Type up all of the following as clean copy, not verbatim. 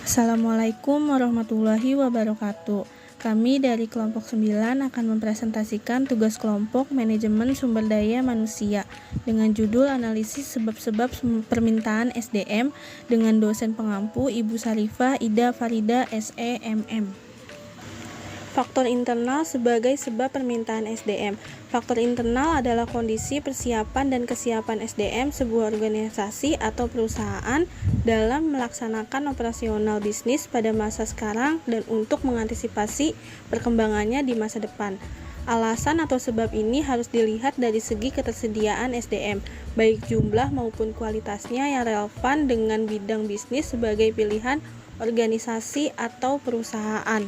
Assalamualaikum warahmatullahi wabarakatuh. Kami dari kelompok 9 akan mempresentasikan tugas kelompok manajemen sumber daya manusia dengan judul analisis sebab-sebab permintaan SDM dengan dosen pengampu Ibu Sarifah Ida Farida SEMM. Faktor internal sebagai sebab permintaan SDM. Faktor internal adalah kondisi persiapan dan kesiapan SDM sebuah organisasi atau perusahaan dalam melaksanakan operasional bisnis pada masa sekarang dan untuk mengantisipasi perkembangannya di masa depan. Alasan atau sebab ini harus dilihat dari segi ketersediaan SDM, baik jumlah maupun kualitasnya yang relevan dengan bidang bisnis sebagai pilihan organisasi atau perusahaan.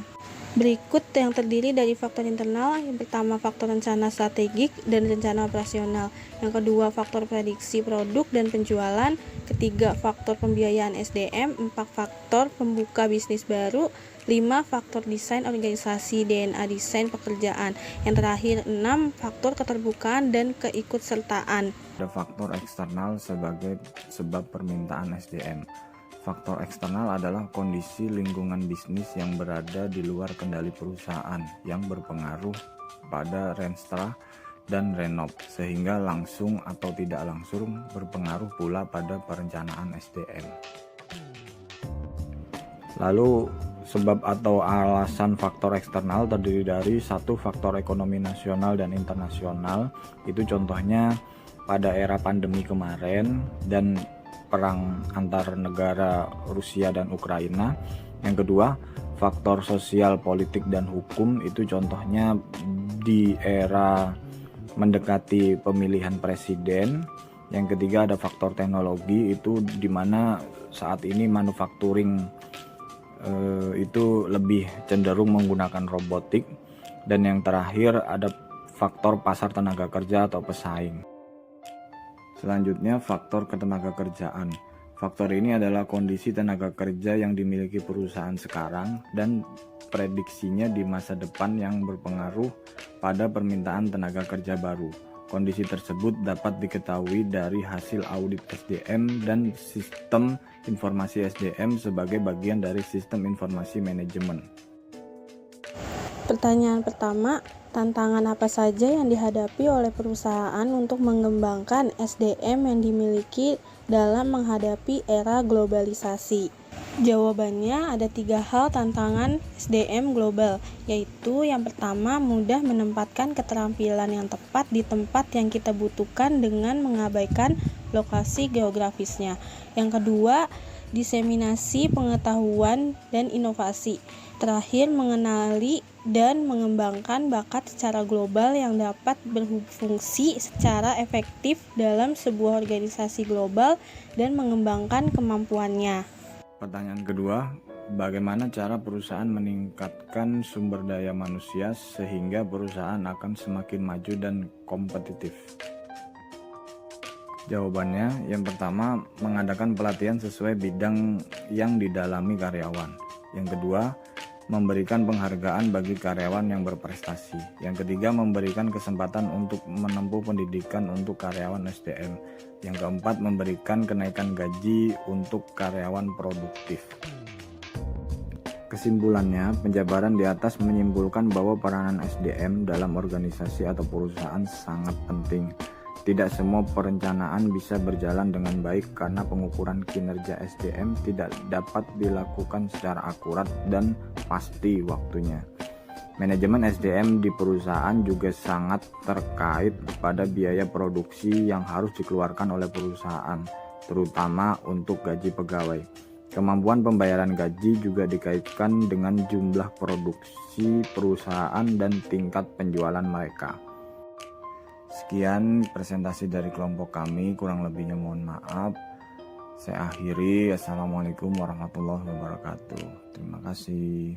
Berikut yang terdiri dari faktor internal. Yang pertama, faktor rencana strategik dan rencana operasional. Yang kedua, faktor prediksi produk dan penjualan. Ketiga, faktor pembiayaan SDM. 4 faktor pembuka bisnis baru. 5 faktor desain organisasi DNA desain pekerjaan. Yang terakhir, 6 faktor keterbukaan dan keikutsertaan. Ada faktor eksternal sebagai sebab permintaan SDM. Faktor eksternal adalah kondisi lingkungan bisnis yang berada di luar kendali perusahaan yang berpengaruh pada renstra dan renov, sehingga langsung atau tidak langsung berpengaruh pula pada perencanaan SDM. Lalu sebab atau alasan faktor eksternal terdiri dari satu faktor ekonomi nasional dan internasional. Itu contohnya pada era pandemi kemarin dan perang antar negara Rusia dan Ukraina. Yang kedua, faktor sosial, politik, dan hukum. Itu contohnya di era mendekati pemilihan presiden. Yang ketiga, ada faktor teknologi, itu dimana saat ini manufacturing itu lebih cenderung menggunakan robotik. Dan yang terakhir, ada faktor pasar tenaga kerja atau pesaing. Selanjutnya, faktor ketenagakerjaan. Faktor ini adalah kondisi tenaga kerja yang dimiliki perusahaan sekarang dan prediksinya di masa depan yang berpengaruh pada permintaan tenaga kerja baru. Kondisi tersebut dapat diketahui dari hasil audit SDM dan sistem informasi SDM sebagai bagian dari sistem informasi manajemen. Pertanyaan pertama, tantangan apa saja yang dihadapi oleh perusahaan untuk mengembangkan SDM yang dimiliki dalam menghadapi era globalisasi? Jawabannya ada 3 hal tantangan SDM global, yaitu yang pertama, mudah menempatkan keterampilan yang tepat di tempat yang kita butuhkan dengan mengabaikan lokasi geografisnya. Yang kedua, diseminasi pengetahuan dan inovasi. Terakhir, mengenali dan mengembangkan bakat secara global yang dapat berfungsi secara efektif dalam sebuah organisasi global dan mengembangkan kemampuannya. Pertanyaan kedua, bagaimana cara perusahaan meningkatkan sumber daya manusia sehingga perusahaan akan semakin maju dan kompetitif? Jawabannya, yang pertama, mengadakan pelatihan sesuai bidang yang didalami karyawan. Yang kedua, memberikan penghargaan bagi karyawan yang berprestasi. Yang ketiga, memberikan kesempatan untuk menempuh pendidikan untuk karyawan SDM. Yang keempat, memberikan kenaikan gaji untuk karyawan produktif. Kesimpulannya, penjabaran di atas menyimpulkan bahwa peranan SDM dalam organisasi atau perusahaan sangat penting. Tidak semua perencanaan bisa berjalan dengan baik karena pengukuran kinerja SDM tidak dapat dilakukan secara akurat dan pasti waktunya. Manajemen SDM di perusahaan juga sangat terkait pada biaya produksi yang harus dikeluarkan oleh perusahaan, terutama untuk gaji pegawai. Kemampuan pembayaran gaji juga dikaitkan dengan jumlah produksi perusahaan dan tingkat penjualan mereka. Sekian presentasi dari kelompok kami, kurang lebihnya mohon maaf. Saya akhiri. Assalamualaikum warahmatullahi wabarakatuh. Terima kasih.